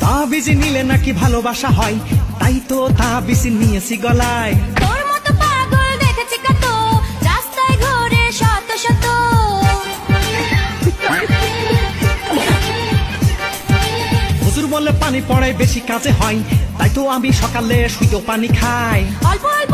তাবিজ নিলে নাকি ভালোবাসা হয়, তাই তো তাবিজ নিয়েছি গলায়। তোর মতো পাগল দেখেছি কত, রাস্তায় ঘুরে শত শত। হুজুর বলে পানি পড়ে বেশি কাজে হয়, তাই তো আমি সকালে শুধু পানি খাই। অল্প অল্প